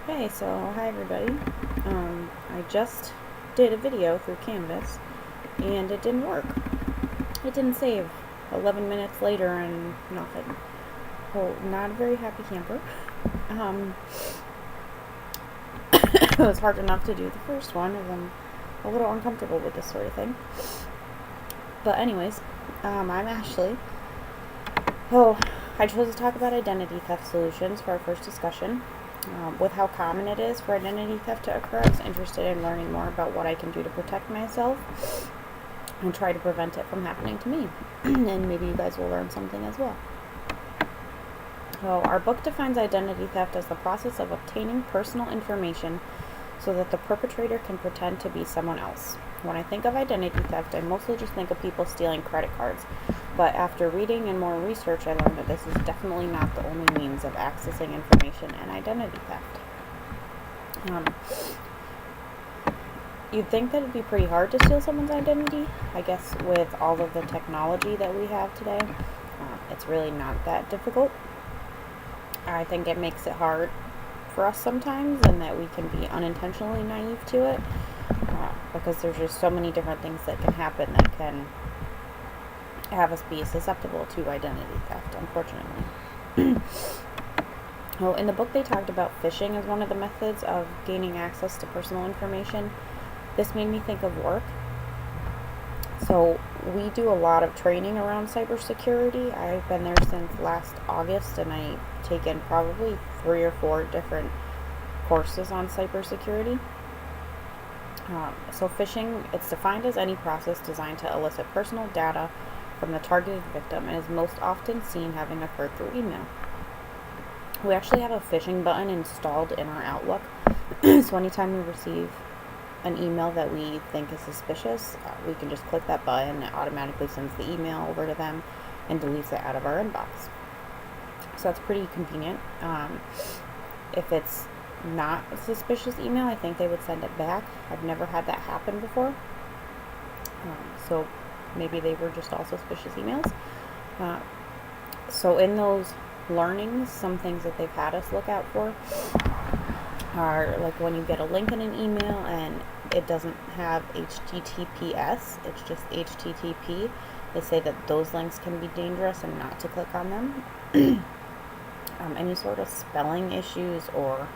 Hey, so hi everybody. I just did a video through Canvas and it didn't work. It didn't save. 11 minutes later and nothing. Oh, not a very happy camper. Um, it was hard enough to do the first one, and I'm a little uncomfortable with this sort of thing. But anyways, I'm Ashley. Oh, I chose to talk about identity theft solutions for our first discussion. With how common it is for identity theft to occur, I was interested in learning more about what I can do to protect myself and try to prevent it from happening to me. And maybe you guys will learn something as well. So, our book defines identity theft as the process of obtaining personal information so that the perpetrator can pretend to be someone else. When I think of identity theft, I mostly just think of people stealing credit cards. But after reading and more research, I learned that this is definitely not the only means of accessing information and identity theft. You'd think that it'd be pretty hard to steal someone's identity. I guess with all of the technology that we have today, it's really not that difficult. I think it makes it hard for us sometimes, and that we can be unintentionally naive to it, because there's just so many different things that can happen that can have us be susceptible to identity theft, unfortunately. Well, in the book they talked about phishing as one of the methods of gaining access to personal information. This made me think of work. So we do a lot of training around cybersecurity. I've been there since last August, and I've taken probably 3 or 4 different courses on cybersecurity. So phishing, it's defined as any process designed to elicit personal data from the targeted victim and is most often seen having occurred through email. We actually have a phishing button installed in our Outlook. So anytime we receive an email that we think is suspicious, we can just click that button and it automatically sends the email over to them and deletes it out of our inbox. So that's pretty convenient. If it's not a suspicious email, I think they would send it back. I've never had that happen before. So maybe they were just all suspicious emails. So in those learnings, some things that they've had us look out for are like when you get a link in an email and it doesn't have HTTPS, it's just HTTP. They say that those links can be dangerous and not to click on them. Any sort of spelling issues or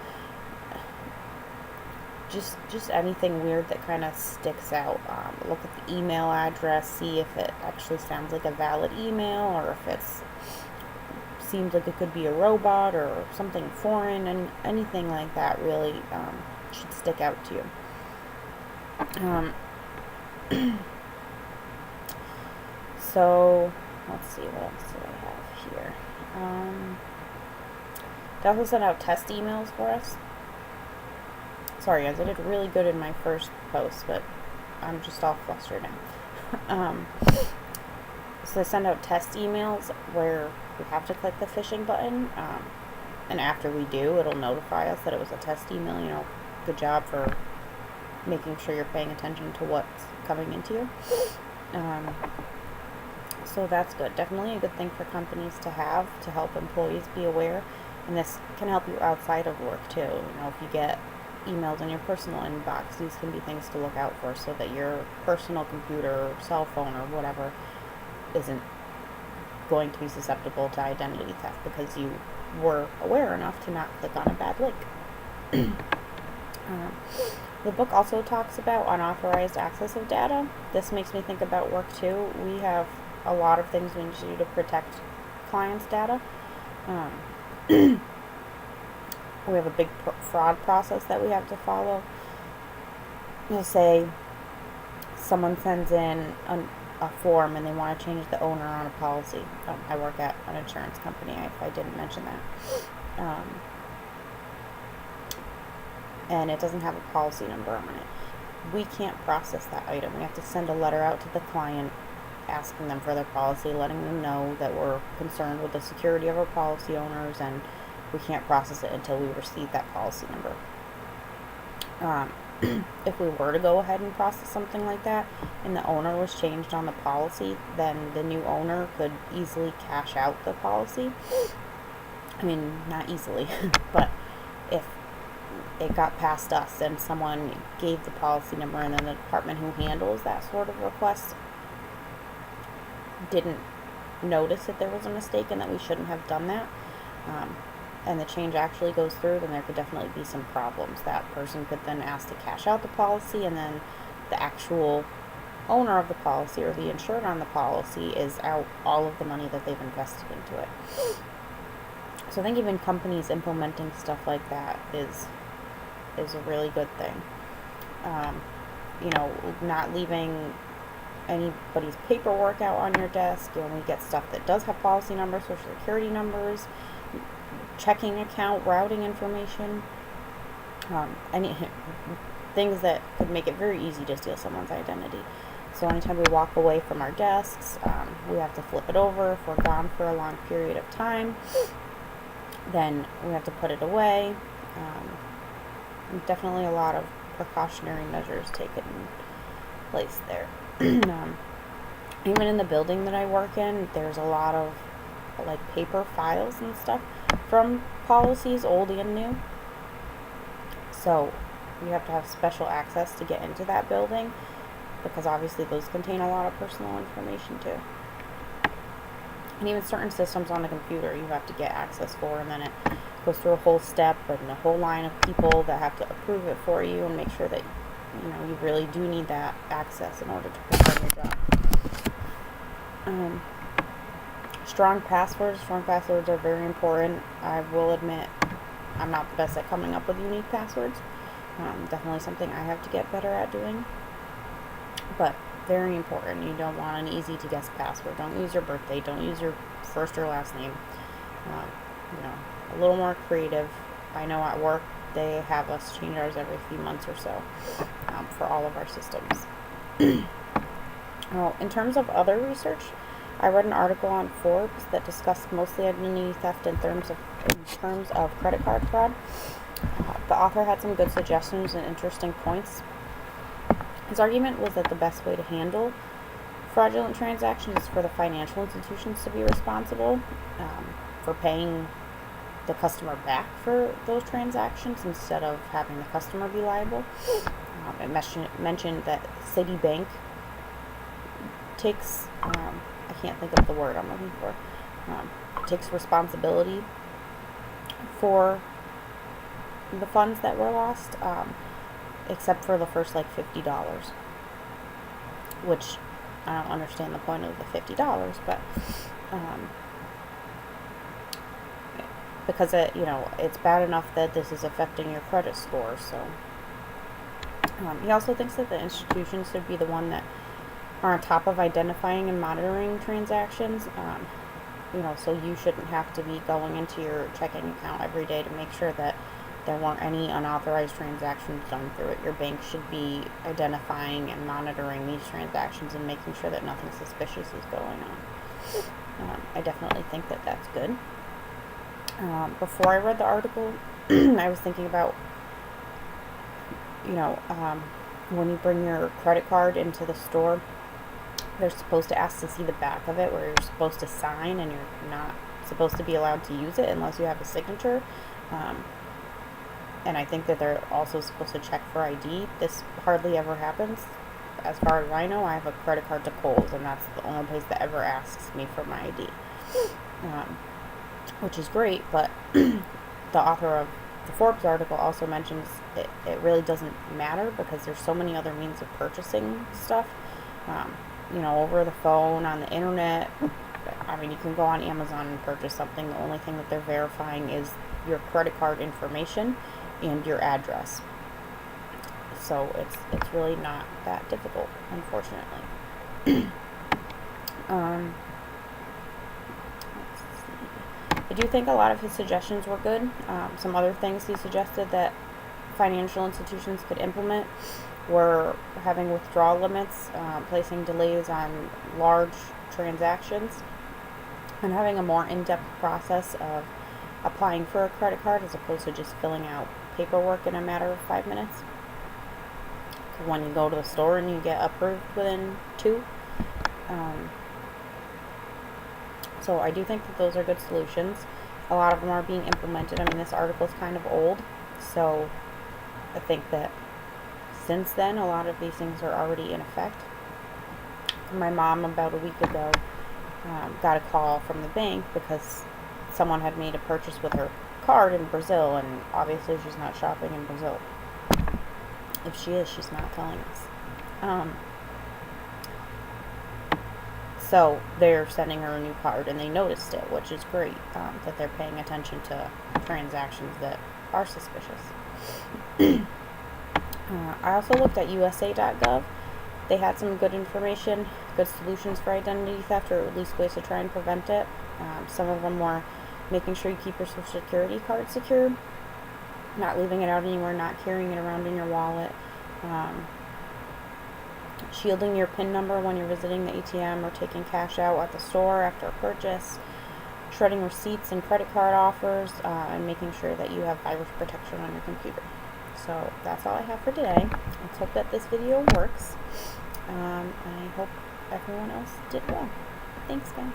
just anything weird that kind of sticks out. Look at the email address, see if it actually sounds like a valid email or if it seems like it could be a robot or something foreign, and anything like that really should stick out to you. So let's see, what else do I have here? They also sent out test emails for us. Sorry guys, I did really good in my first post, but I'm just all flustered now. So they send out test emails where we have to click the phishing button, and after we do, it'll notify us that it was a test email. Good job for making sure you're paying attention to what's coming into you. So that's good. Definitely a good thing for companies to have to help employees be aware, and this can help you outside of work too. If you get emails in your personal inbox, these can be things to look out for so that your personal computer or cell phone or whatever isn't going to be susceptible to identity theft because you were aware enough to not click on a bad link. The book also talks about unauthorized access of data. This makes me think about work too. We have a lot of things we need to do to protect clients' data. We have a big fraud process that we have to follow. You'll say someone sends in a form and they want to change the owner on a policy. I work at an insurance company, if I didn't mention that. And it doesn't have a policy number on it. We can't process that item. We have to send a letter out to the client asking them for their policy, letting them know that we're concerned with the security of our policy owners, and we can't process it until we receive that policy number. If we were to go ahead and process something like that and the owner was changed on the policy, then the new owner could easily cash out the policy. I mean, not easily, but if it got past us and someone gave the policy number, and then the department who handles that sort of request didn't notice that there was a mistake and that we shouldn't have done that, and the change actually goes through, then there could definitely be some problems. That person could then ask to cash out the policy, and then the actual owner of the policy or the insured on the policy is out all of the money that they've invested into it. So I think even companies implementing stuff like that is a really good thing. Not leaving anybody's paperwork out on your desk. You only get stuff that does have policy numbers, social security numbers, checking account, routing information, any things that could make it very easy to steal someone's identity. So anytime we walk away from our desks, we have to flip it over. If we're gone for a long period of time, then we have to put it away. Definitely a lot of precautionary measures taken place there. Even in the building that I work in, there's a lot of paper files and stuff from policies, old and new. So you have to have special access to get into that building, because obviously those contain a lot of personal information too. And even certain systems on the computer you have to get access for, and then it goes through a whole step and a whole line of people that have to approve it for you and make sure that you really do need that access in order to perform your job. Strong passwords are very important. I will admit I'm not the best at coming up with unique passwords. Definitely something I have to get better at doing, but very important. You don't want an easy to guess password. Don't use your birthday. Don't use your first or last name. A little more creative. I know at work they have us change ours every few months or so for all of our systems. In terms of other research, I read an article on Forbes that discussed mostly identity theft in terms of credit card fraud. The author had some good suggestions and interesting points. His argument was that the best way to handle fraudulent transactions is for the financial institutions to be responsible for paying the customer back for those transactions instead of having the customer be liable. It mentioned that Citibank takes, I can't think of the word I'm looking for, takes responsibility for the funds that were lost, except for the first $50, which I don't understand the point of the $50, but because it's bad enough that this is affecting your credit score. So he also thinks that the institutions should be the one that are on top of identifying and monitoring transactions. So you shouldn't have to be going into your checking account every day to make sure that there weren't any unauthorized transactions done through it. Your bank should be identifying and monitoring these transactions and making sure that nothing suspicious is going on. I definitely think that that's good. Before I read the article, I was thinking about, when you bring your credit card into the store, they're supposed to ask to see the back of it, where you're supposed to sign, and you're not supposed to be allowed to use it unless you have a signature. And I think that they're also supposed to check for ID. This hardly ever happens. As far as I know, I have a credit card to Kohl's, and that's the only place that ever asks me for my ID. Which is great, but the author of the Forbes article also mentions it really doesn't matter, because there's so many other means of purchasing stuff, over the phone, on the internet. I mean, you can go on Amazon and purchase something. The only thing that they're verifying is your credit card information and your address. So it's really not that difficult, unfortunately. I do think a lot of his suggestions were good. Some other things he suggested that financial institutions could implement were having withdrawal limits, placing delays on large transactions, and having a more in-depth process of applying for a credit card as opposed to just filling out paperwork in a matter of 5 minutes. When you go to the store and you get approved within 2. So I do think that those are good solutions. A lot of them are being implemented. I mean, this article is kind of old, so I think that since then, a lot of these things are already in effect. My mom, about a week ago, got a call from the bank because someone had made a purchase with her card in Brazil, and obviously she's not shopping in Brazil. If she is, she's not telling us. So they're sending her a new card, and they noticed it, which is great, that they're paying attention to transactions that are suspicious. I also looked at USA.gov. They had some good information, good solutions for identity theft, or at least ways to try and prevent it. Some of them were making sure you keep your Social Security card secure, not leaving it out anywhere, not carrying it around in your wallet, shielding your PIN number when you're visiting the ATM or taking cash out at the store after a purchase, shredding receipts and credit card offers, and making sure that you have virus protection on your computer. So that's all I have for today. Let's hope that this video works. I hope everyone else did well. Thanks, guys.